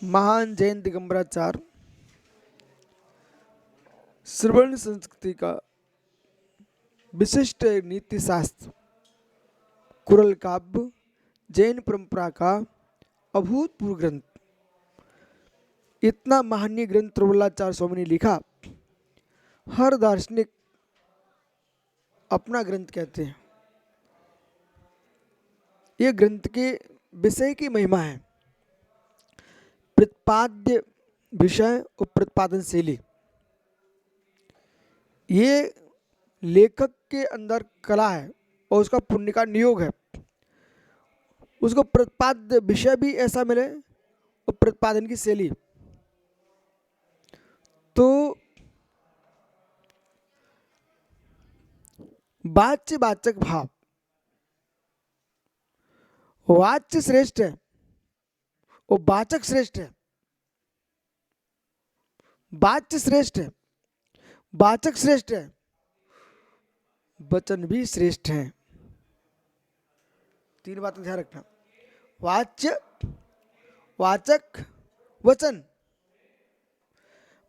महान जैन दिगंबराचार्य श्रवण संस्कृति का विशिष्ट नीति शास्त्र कुरल काव्य जैन परंपरा का अभूतपूर्व ग्रंथ। इतना महानीय ग्रंथ त्रिवल्लाचार्य स्वामी ने लिखा। हर दार्शनिक अपना ग्रंथ कहते हैं। यह ग्रंथ के विषय की महिमा है। प्रतिपाद्य विषय और प्रतिपादन शैली, ये लेखक के अंदर कला है और उसका पुण्य का नियोग है। उसको प्रतिपाद्य विषय भी ऐसा मिले और प्रतिपादन की शैली। तो वाच्य वाचक भाव, वाच्य श्रेष्ठ है और वाचक श्रेष्ठ है। वाच्य श्रेष्ठ है, वाचक श्रेष्ठ है, वचन भी श्रेष्ठ है। तीन बातें ध्यान रखना। वाच्य, वाचक, वचन।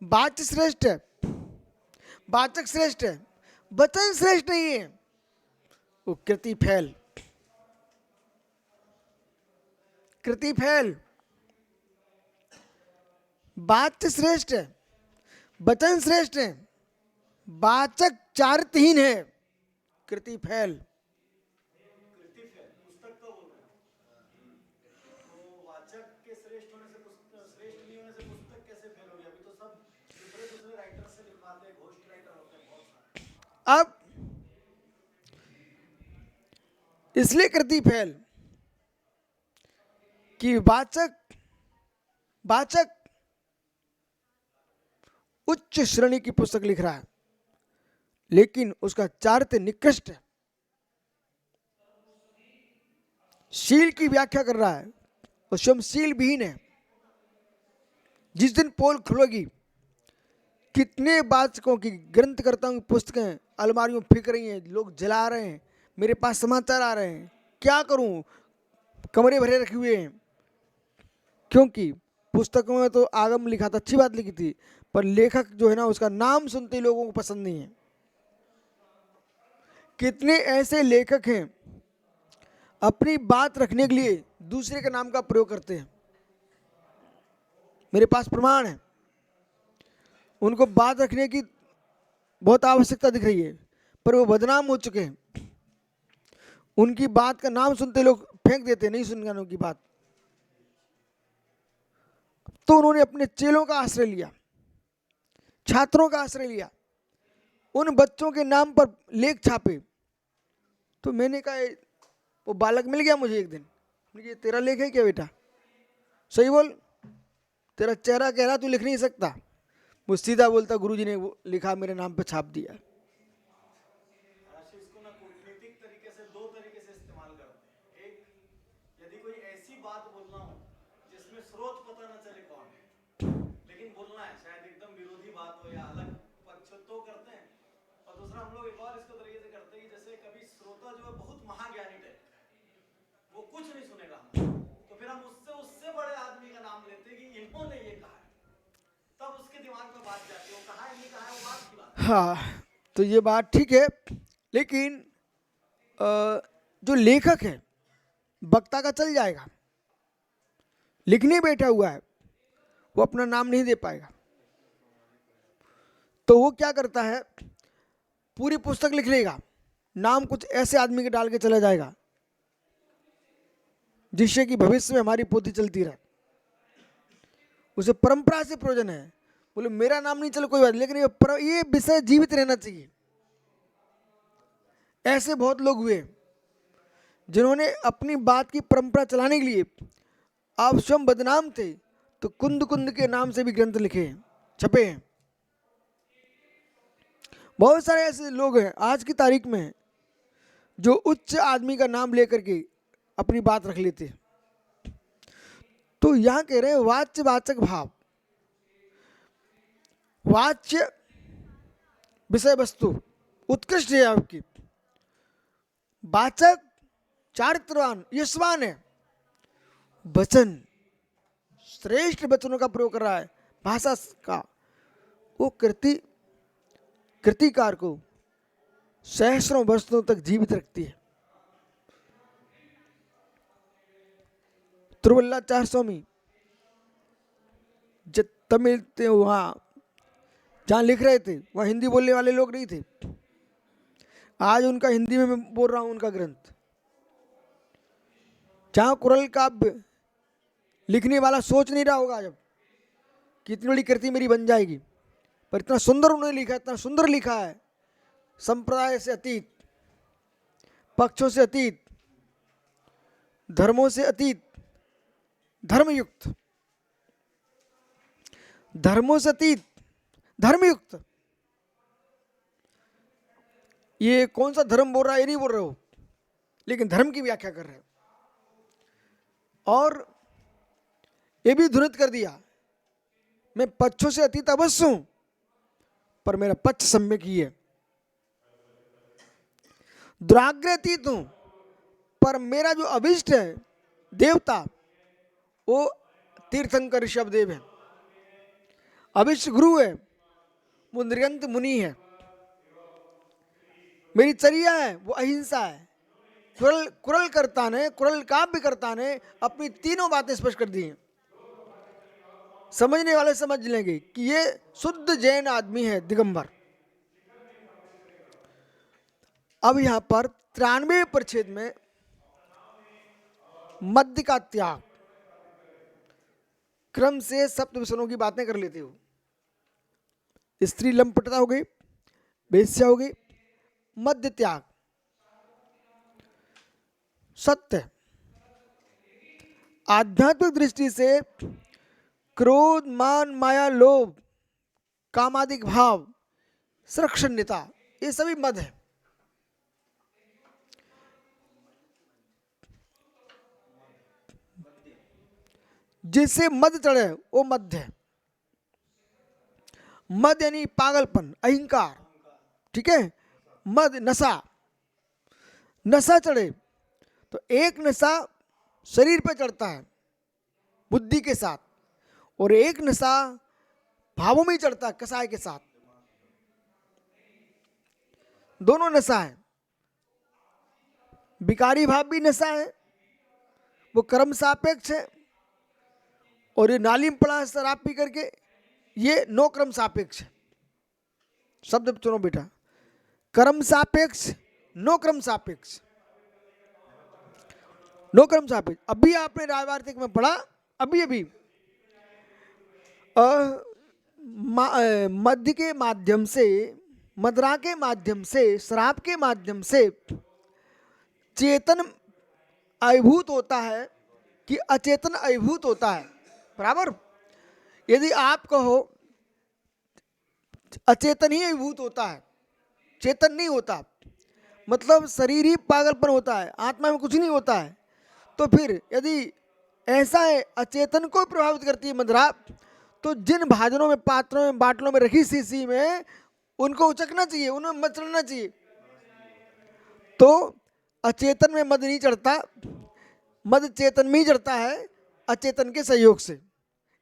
वाच्य श्रेष्ठ है, वाचक श्रेष्ठ है, वचन श्रेष्ठ नहीं है, वो कृति फैल। कृति फैल। वाच्य श्रेष्ठ है, वचन श्रेष्ठ है, वाचक चारित्रहीन है, कृति फैल। अब इसलिए कृति फैल कि वाचक उच्च श्रेणी की पुस्तक लिख रहा है, लेकिन उसका चारित्र्य निकृष्ट है। शील की व्याख्या कर रहा है और स्वयं शील विहीन है। जिस दिन पोल खुलेगी, कितने वाचकों की, ग्रंथकर्ताओं की पुस्तकें अलमारियों में फेंक रही हैं, लोग जला रहे हैं, मेरे पास समाचार आ रहे हैं, क्या करूं, कमरे भरे रखे हुए हैं। क्योंकि पुस्तकों में तो आगम लिखा था, अच्छी बात लिखी थी, पर लेखक जो है ना, उसका नाम सुनते ही लोगों को पसंद नहीं है। कितने ऐसे लेखक हैं अपनी बात रखने के लिए दूसरे के नाम का प्रयोग करते हैं। मेरे पास प्रमाण है। उनको बात रखने की बहुत आवश्यकता दिख रही है, पर वो बदनाम हो चुके हैं। उनकी बात का नाम सुनते लोग फेंक देते, नहीं सुनना उनकी बात। तो उन्होंने अपने चेलों का आश्रय लिया, छात्रों का आश्रय लिया, उन बच्चों के नाम पर लेख छापे। तो मैंने कहा, वो बालक मिल गया मुझे एक दिन, ये तेरा लेख है क्या बेटा, सही बोल, तेरा चेहरा कह रहा तू लिख नहीं सकता। वो सीधा बोलता, गुरुजी ने वो लिखा, मेरे नाम पे छाप दिया। इसको ना कूटनीतिक तरीके से दो तरीके से इस्तेमाल करते हैं। एक, यदि कोई ऐसी बात बोलना हो जिसमें स्रोत पता न चले कौन है, लेकिन बोलना है, शायद एकदम विरोधी बात हो या अलग पक्ष, तो करते हैं। और दूसरा, हम लोग एक और इसको तरीके से करते हैं कि जैसे कभी श्रोता जो है बहुत महाज्ञानी टाइप का है, वो कुछ नहीं सुनेगा हम, तो फिर हम उससे बड़े आदमी का नाम लेते हैं कि इन्होंने ये कहा है, तब उसके दिमाग में बात जाती है, वो कहा है नहीं कहा है, वो बात की बात। हाँ, तो ये बात ठीक है, लेकिन जो लेखक है वक्ता का चल जाएगा, लिखने बैठा हुआ है, वो अपना नाम नहीं दे पाएगा। तो वो क्या करता है, पूरी पुस्तक लिख लेगा, नाम कुछ ऐसे आदमी के डाल के चला जाएगा जिससे कि भविष्य में हमारी पोथी चलती रहे। उसे परंपरा से प्रयोजन है। बोले मेरा नाम नहीं चले कोई बात, लेकिन ये विषय जीवित रहना चाहिए। ऐसे बहुत लोग हुए जिन्होंने अपनी बात की परंपरा चलाने के लिए, आप स्वयं बदनाम थे तो कुंद कुंद के नाम से भी ग्रंथ लिखे हैं, छपे हैं। बहुत सारे ऐसे लोग हैं आज की तारीख में जो उच्च आदमी का नाम लेकर के अपनी बात रख लेते हैं। तो यहां कह रहे हैं वाच्य वाचक भाव। वाच्य विषय वस्तु उत्कृष्ट है आपकी, वाचक चारित्रवान यशवान है, वचन श्रेष्ठ वचनों का प्रयोग कर रहा है, भाषा का, वो कृतिकार को सहस्रों वर्षों तक जीवित रखती है। तिरुवल्लाचार्य स्वामी जब तमिल थे, वहाँ जहाँ लिख रहे थे वहाँ हिंदी बोलने वाले लोग नहीं थे। आज उनका हिंदी में मैं बोल रहा हूँ उनका ग्रंथ। जहाँ कुरल काव्य लिखने वाला सोच नहीं रहा होगा जब कि इतनी बड़ी कृति मेरी बन जाएगी, पर इतना सुंदर उन्होंने लिखा है, इतना सुंदर लिखा है, संप्रदाय से अतीत, पक्षों से अतीत, धर्मों से अतीत, धर्मयुक्त, धर्मों से अतीत, धर्मयुक्त। ये कौन सा धर्म बोल रहा है ये नहीं बोल रहे हो, लेकिन धर्म की व्याख्या कर रहे हो। और ये भी ध्वनित कर दिया, मैं पक्षों से अतीत अवश्य हूं, पर मेरा पक्ष सम्यक ही है। दुराग्रह अतीत हूं, पर मेरा जो अभिष्ट है देवता वो तीर्थंकर ऋषभदेव है। अभिष्ट गुरु है वो नृगंत मुनि है। मेरी चर्या है वो अहिंसा है। कुरल कर्ता ने, कुरल काव्य कर्ता ने अपनी तीनों बातें स्पष्ट कर दी हैं। समझने वाले समझ लेंगे कि ये शुद्ध जैन आदमी है, दिगंबर। अब यहां पर 93वें परिच्छेद में मध्य का त्याग, क्रम से सप्तविषणों की बातें कर लेते हो। स्त्री लंपटता हो गई, वेश्या हो गई, मध्य त्याग, सत्य। आध्यात्मिक दृष्टि से क्रोध, मान, माया, लोभ, कामादिक भाव, सुरक्षण्यता, ये सभी मद है। जिससे मद चढ़े वो मध्य है। मद यानी पागलपन, अहंकार, ठीक है। मद नशा, नशा चढ़े तो एक नशा शरीर पे चढ़ता है बुद्धि के साथ, और एक नशा भावों में चढ़ता है कसाय के साथ। दोनों नशा है। विकारी भाव भी नशा है, वो कर्म सापेक्ष है, और ये नाली में पड़ा है शराब पी करके, ये नो कर्म सापेक्ष है। शब्द चुनो बेटा, कर्म सापेक्ष, नो कर्म सापेक्ष, नो कर्म सापेक्ष। अभी आपने रायवार्तिक में पढ़ा, अभी मध्य के माध्यम से, मदरा के माध्यम से, शराब के माध्यम से चेतन अभिभूत होता है कि अचेतन अभिभूत होता है, बराबर। यदि आप कहो अचेतन ही अभिभूत होता है, चेतन नहीं होता, मतलब शरीर ही पागलपन होता है, आत्मा में कुछ नहीं होता है, तो फिर यदि ऐसा है अचेतन को प्रभावित करती है मदरा, तो जिन भाजनों में, पात्रों में, बाटलों में रखी शीशी में, उनको उचकना चाहिए, उनमें मत चढ़ना चाहिए। तो अचेतन में मद नहीं चढ़ता, मद चेतन में ही चढ़ता है अचेतन के सहयोग से।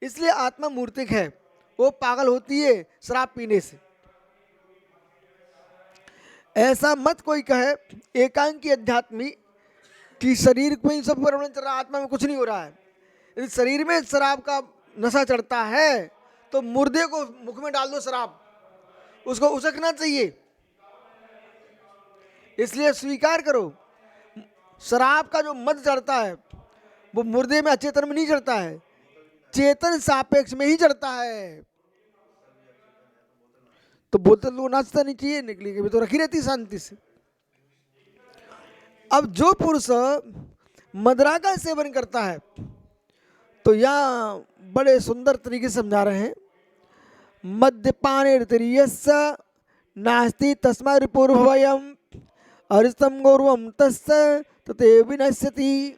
इसलिए आत्मा मूर्तिक है, वो पागल होती है शराब पीने से। ऐसा मत कोई कहे एकांकी अध्यात्मी कि शरीर में सब परिवर्तन चल रहा है, आत्मा में कुछ नहीं हो रहा है। यदि शरीर में शराब का नशा चढ़ता है तो मुर्दे को मुख में डाल दो शराब, उसको उचकना चाहिए। इसलिए स्वीकार करो, शराब का जो मद चढ़ता है वो मुर्दे में, अचेतन में नहीं चढ़ता है, चेतन सापेक्ष में ही चढ़ता है। तो बोतल तो नाचता नहीं चाहिए, निकली के भी तो रखी रहती शांति से। अब जो पुरुष मदरा का सेवन करता है, तो यहाँ बड़े सुंदर तरीके से समझा रहे हैं। मद्यपाने तृतीयस्य नास्ति तस्मात् रिपुर्भवयम् अरिष्टं गौरवं तस्य तते विनश्यति।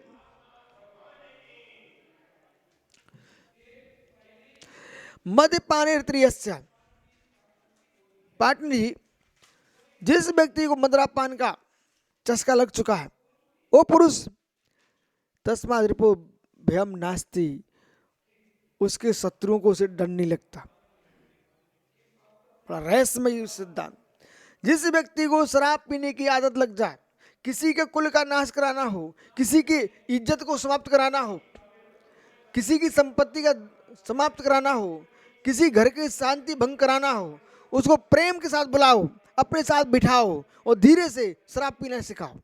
मद्यपाने तृतीयस्य, पाटन जी, जिस व्यक्ति को मदिरापान का चस्का लग चुका है वो पुरुष तस्मात् रिपुर्भवयम् नास्ति, उसके शत्रुओं को उसे डर नहीं लगता। बड़ा रहस्यमय सिद्धांत। जिस व्यक्ति को शराब पीने की आदत लग जाए, किसी के कुल का नाश कराना हो, किसी की इज्जत को समाप्त कराना हो, किसी की संपत्ति का समाप्त कराना हो, किसी घर की शांति भंग कराना हो, उसको प्रेम के साथ बुलाओ, अपने साथ बिठाओ और धीरे से शराब पीना सिखाओ,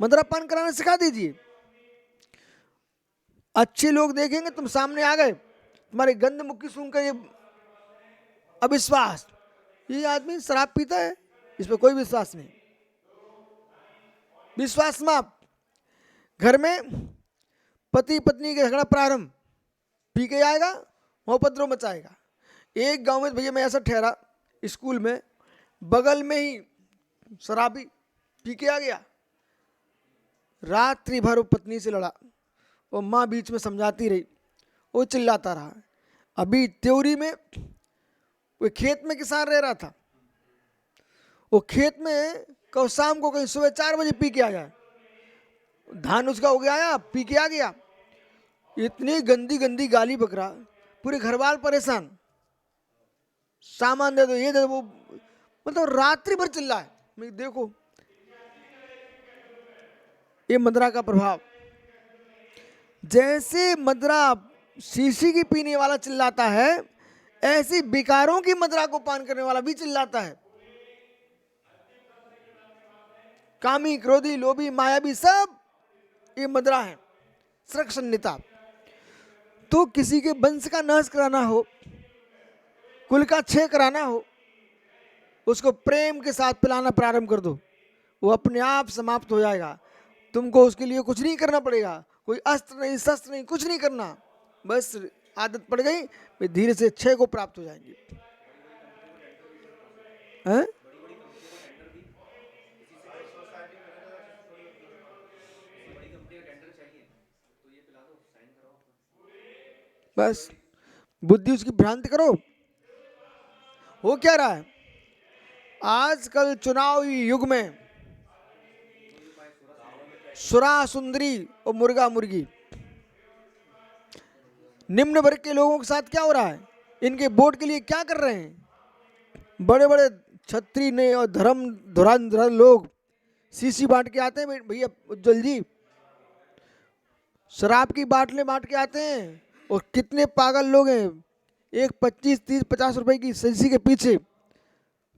मदिरापान कराना सिखा दीजिए। अच्छे लोग देखेंगे तुम सामने आ गए, तुम्हारी गंध मुक्की सुनकर ये अविश्वास, ये आदमी शराब पीता है, इस पर कोई विश्वास नहीं, विश्वास समाप्त। घर में पति पत्नी का झगड़ा प्रारंभ, पी के आएगा, वह उपद्रव मचाएगा। एक गांव में भैया मैं ऐसा ठहरा, स्कूल में बगल में ही शराबी पी के आ गया, रात्रि भर वो पत्नी से लड़ा, वो माँ बीच में समझाती रही, वो चिल्लाता रहा। अभी त्योरी में वो खेत में किसान रह रहा था, वो खेत में कल शाम को कहीं सुबह 4 बजे पी के आ जाए, धान उसका हो गया, पी के आ गया, इतनी गंदी गंदी गाली बकरा, पूरे घर वाल परेशान, सामान दे दो, ये दे दो, वो मतलब रात्रि भर चिल्ला है। मैं देखो ये मदिरा का प्रभाव। जैसे मदिरा शीशी की पीने वाला चिल्लाता है, ऐसी विकारों की मदिरा को पान करने वाला भी चिल्लाता है। कामी, क्रोधी, लोभी, मायावी, सब ये मदिरा है, संन्यता। तो किसी के वंश का नाश कराना हो, कुल का क्षय कराना हो, उसको प्रेम के साथ पिलाना प्रारंभ कर दो, वो अपने आप समाप्त हो जाएगा। तुमको उसके लिए कुछ नहीं करना पड़ेगा, कोई अस्त्र नहीं, शस्त्र नहीं, कुछ नहीं करना, बस आदत पड़ गई, वे धीरे से क्षय को प्राप्त हो जाएंगे। हैं? बस बुद्धि उसकी भ्रांत करो। हो क्या रहा है आजकल चुनाव युग में, सुरा सुंदरी और मुर्गा मुर्गी, निम्न वर्ग के लोगों के साथ क्या हो रहा है, इनके वोट के लिए क्या कर रहे हैं, बड़े बड़े छत्री ने और धर्म धुरंधर लोग शीशी बांट के आते हैं भैया उज्जवल जी, शराब की बाटलें बांट के आते हैं, और कितने पागल लोग हैं, एक 25, 30, 50 रुपए की शीशी के पीछे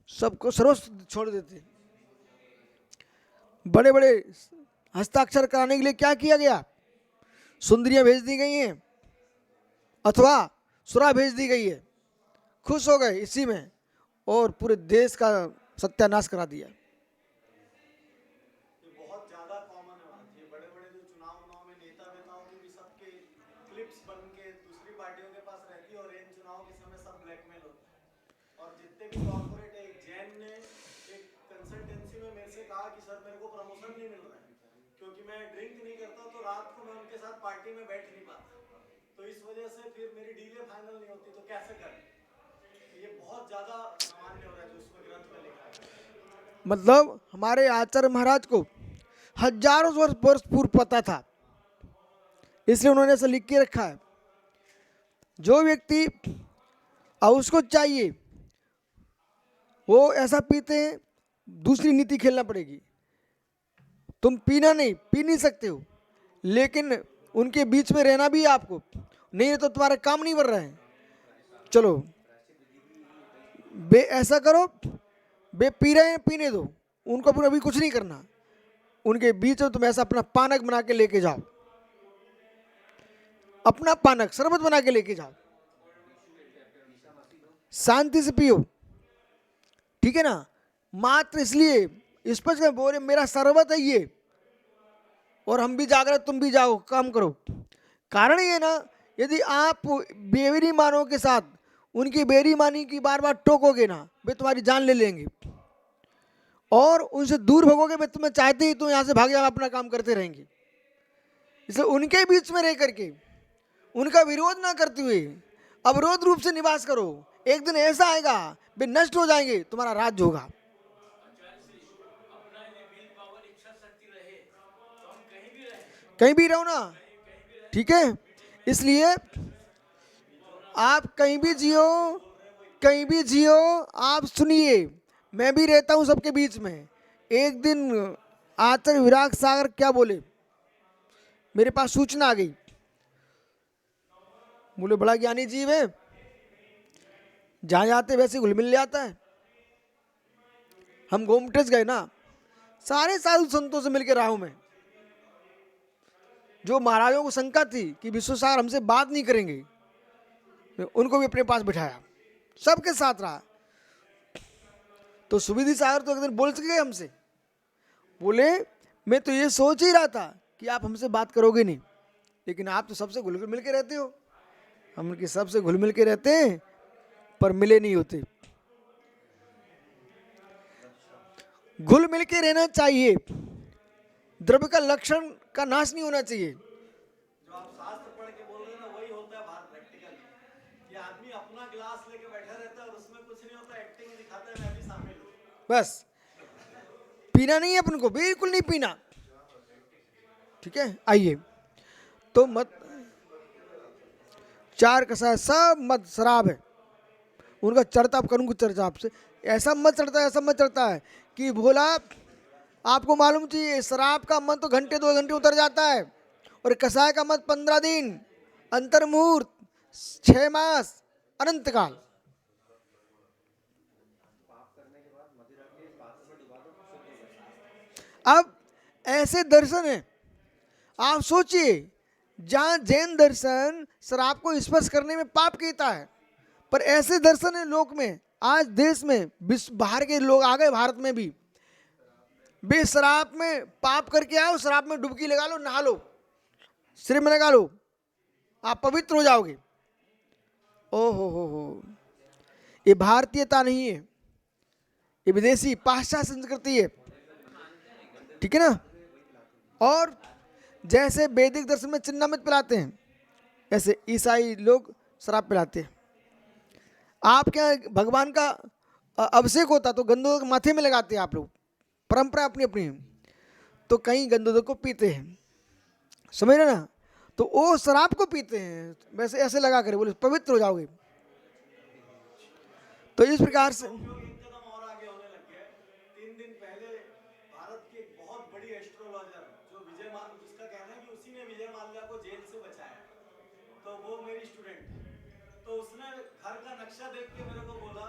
सबको सर्वस्व छोड़ देते हैं। बड़े बड़े हस्ताक्षर कराने के लिए क्या किया गया, सुंदरियां भेज दी गई हैं अथवा सुरा भेज दी गई है, खुश हो गए इसी में, और पूरे देश का सत्यानाश करा दिया। ये बहुत ज्यादा कॉमन है बात। ये बड़े बड़े जो चुनाव में नेता वेताओं की भी सबके क्लिप्स बन के दूसरी पार्टियों के पास रहती है, और इन चुनाव के समय सब ब्लैकमेल होते हैं। और जितने भी कॉर्पोरेट, एक जैन ने एक कंसल्टेंसी में मेरे से कहा कि सर मेरे को प्रमोशन नहीं मिल रहा है क्योंकि मैं ड्रिंक नहीं करता, तो रात को मैं उनके साथ पार्टी में बैठ नहीं पाता, तो इस वजह से फिर मेरी डीले फाइनल नहीं होती, तो कैसे करें। ये बहुत ज्यादा सामान्य हो रहा है जो उसमें ग्रंथ में लिखा है। मतलब हमारे आचार्य महाराज को हजारों वर्ष पूर्व पता था, इसलिए उन्होंने ऐसा लिख के रखा है। जो व्यक्ति अब उसको चाहिए वो ऐसा पीते हैं, दूसरी नीति खेलना पड़ेगी। तुम पीना नहीं, पी नहीं सकते हो, लेकिन उनके बीच में रहना भी है आपको, नहीं तो तुम्हारा काम नहीं बढ़ रहा है। चलो बे ऐसा करो, बे पी रहे हैं पीने दो, उनको अभी कुछ नहीं करना, उनके बीच में तुम ऐसा अपना पानक बना के लेके जाओ, अपना पानक शरबत बना के लेके जाओ, शांति से पियो, ठीक है ना। मात्र इसलिए स्पष्ट में बोले मेरा शरबत है ये, और हम भी जागृत तुम भी जाओ काम करो। कारण ये ना, यदि आप बेईमानों के साथ उनकी बेईमानी की बार बार टोकोगे ना, वे तुम्हारी जान ले लेंगे, और उनसे दूर भगोगे, वे तुम्हें चाहते ही तुम यहाँ से भाग जाओ, अपना काम करते रहेंगे। इसलिए उनके बीच में रह करके उनका विरोध ना करते हुए अवरोध रूप से निवास करो। एक दिन ऐसा आएगा वे नष्ट हो जाएंगे, तुम्हारा राज्य होगा। कहीं भी रहो ना, ठीक है। इसलिए आप कहीं भी जियो, कहीं भी जियो, आप सुनिए, मैं भी रहता हूं सबके बीच में। एक दिन आचार्य विराग सागर क्या बोले, मेरे पास सूचना आ गई, बोले बड़ा ज्ञानी जीव है, जहां जाते वैसे घुल मिल जाता है। हम गोमटेस गए ना, सारे साधु संतों से मिलकर रहा हूं मैं। जो महाराजों को शंका थी कि विश्वसागर हमसे बात नहीं करेंगे, मैं उनको भी अपने पास बिठाया, सबके साथ रहा। तो सुविधि सागर तो एक दिन बोल गए हमसे, बोले मैं तो ये सोच ही रहा था कि आप हमसे बात करोगे नहीं, लेकिन आप तो सबसे घुल मिल के रहते हो। हम उनके सबसे घुल मिल के रहते हैं पर मिले नहीं होते। घुल मिल के रहना चाहिए, द्रव्य का लक्षण का नाश नहीं होना चाहिए। जो आप शास्त्र पढ़ के बोल रहे हैं ना, वही होता है बाहर प्रैक्टिकल। ये आदमी अपना गिलास लेके बैठा रहता है और उसमें कुछ नहीं होता, एक्टिंग दिखाता है मैं भी शामिल हूँ। बस पीना नहीं है अपन को, बिल्कुल नहीं पीना, ठीक है। आइए, तो मत चार कसा सब मत शराब है उनका चढ़ता। अब करूँगा चर्चा आपसे, ऐसा मत चढ़ता है, ऐसा मत चढ़ता है कि भोला आपको मालूम चाहिए, शराब का मत तो घंटे 2 घंटे उतर जाता है, और कसाय का मत 15 दिन, अंतर्मुहूर्त 6 मास, अनंत काल। अब ऐसे दर्शन है, आप सोचिए, जहां जैन दर्शन शराब को स्पर्श करने में पाप कहता है, पर ऐसे दर्शन है लोक में, आज देश में विश्व बाहर के लोग आ गए, भारत में भी, बे शराब में पाप करके आओ, शराब में डुबकी लगा लो, नहा लो, सिर में लगा लो, आप पवित्र हो जाओगे। ओ हो, ये भारतीयता नहीं है, ये विदेशी पाश्चात्य संस्कृति है, ठीक है ना। और जैसे वैदिक दर्शन में चिन्नामृत पिलाते हैं, ऐसे ईसाई लोग शराब पिलाते हैं। आप क्या भगवान का अभिषेक होता तो गंधोदक माथे में लगाते हैं आप लोग, परंपरा अपनी अपनी। तो कहीं गंधोदक को पीते हैं, समझ रहे ना, तो वो शराब को पीते हैं, वैसे ऐसे लगा कर बोले पवित्र हो जाओगे। तो इस प्रकार से एक कदम और आगे होने लग गया। 3 दिन पहले भारत की एक बहुत बड़ी एस्ट्रोलॉजर जो जिसका कहना है कि उसी ने विजय माल्या को जेल से बचाया, तो वो मेरी स्टूडेंट है। तो उसने घर का नक्शा देख के मेरे को बोला,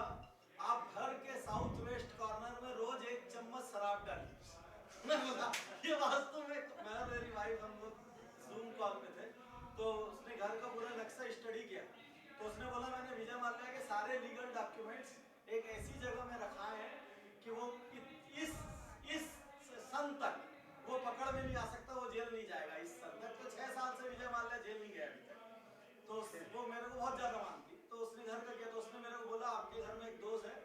आप घर के साउथ वेस्ट कॉर्नर में रोज 1 चम्मच शराब डालिए। मैं बोला ये वास्तव में, मैं और मेरी वाइफ हम लोग जूम कॉल पे थे, तो उसने घर का पूरा नक्शा स्टडी किया। तो उसने बोला मैंने विजय माल्या के सारे लीगल डॉक्यूमेंट्स एक ऐसी जगह में रखा है कि वो इस सन तक वो पकड़ में नहीं आ सकता, वो जेल नहीं जाएगा इस सन तक। तो 6 साल से विजय माल्या जेल नहीं गया अभी तक। तो वो मेरे को बहुत ज्यादा मानती, तो उसने घर का किया। तो उसने मेरे को बोला आपके घर में एक दोस्त है,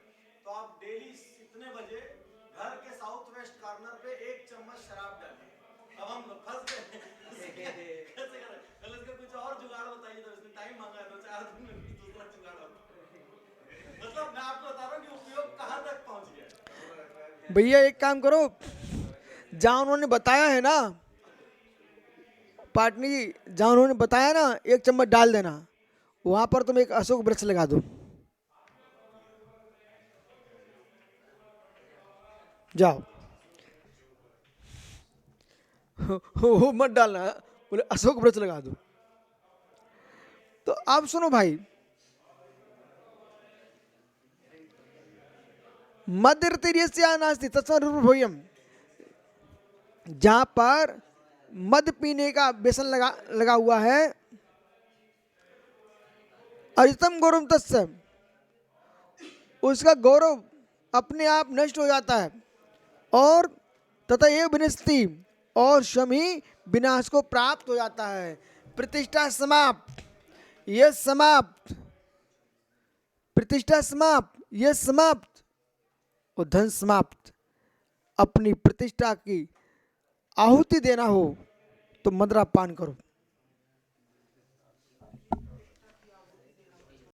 तो आप डेली इतने बजे घर के साउथ वेस्ट कॉर्नर पे 1 चम्मच शराब डालिए। अब हम लोग फंस गए कैसे करें, पहले इसका कुछ और जुगाड़ बताइए। तो इसने टाइम मांगा है, 2-4 दिन में दूसरा जुगाड़ होता। मतलब मैं आपको बता रहा हूँ कि उपयोग कहाँ तक पहुँच गया। भैया एक काम करो, जहाँ उन्होंने बताया है ना पाटनी जी, जहाँ उन्होंने बताया ना 1 चम्मच डाल देना, वहां पर तुम एक अशोक वृक्ष लगा दो, जाओ। वो मत डालना, बोले अशोक वृक्ष लगा दो। तो आप सुनो भाई, मद्यतिर्यस्य नास्ति तत्सर्वभूयम्, जहां पर मद पीने का व्यसन लगा हुआ है, अरितम गौरव तस्य, उसका गौरव अपने आप नष्ट हो जाता है, और तथा ये विनस्ति, और स्वयं ही विनाश को प्राप्त हो जाता है। प्रतिष्ठा समाप्त, ये समाप्त, प्रतिष्ठा समाप्त, ये समाप्त, और धन समाप्त। अपनी प्रतिष्ठा की आहुति देना हो तो मदरा पान करो।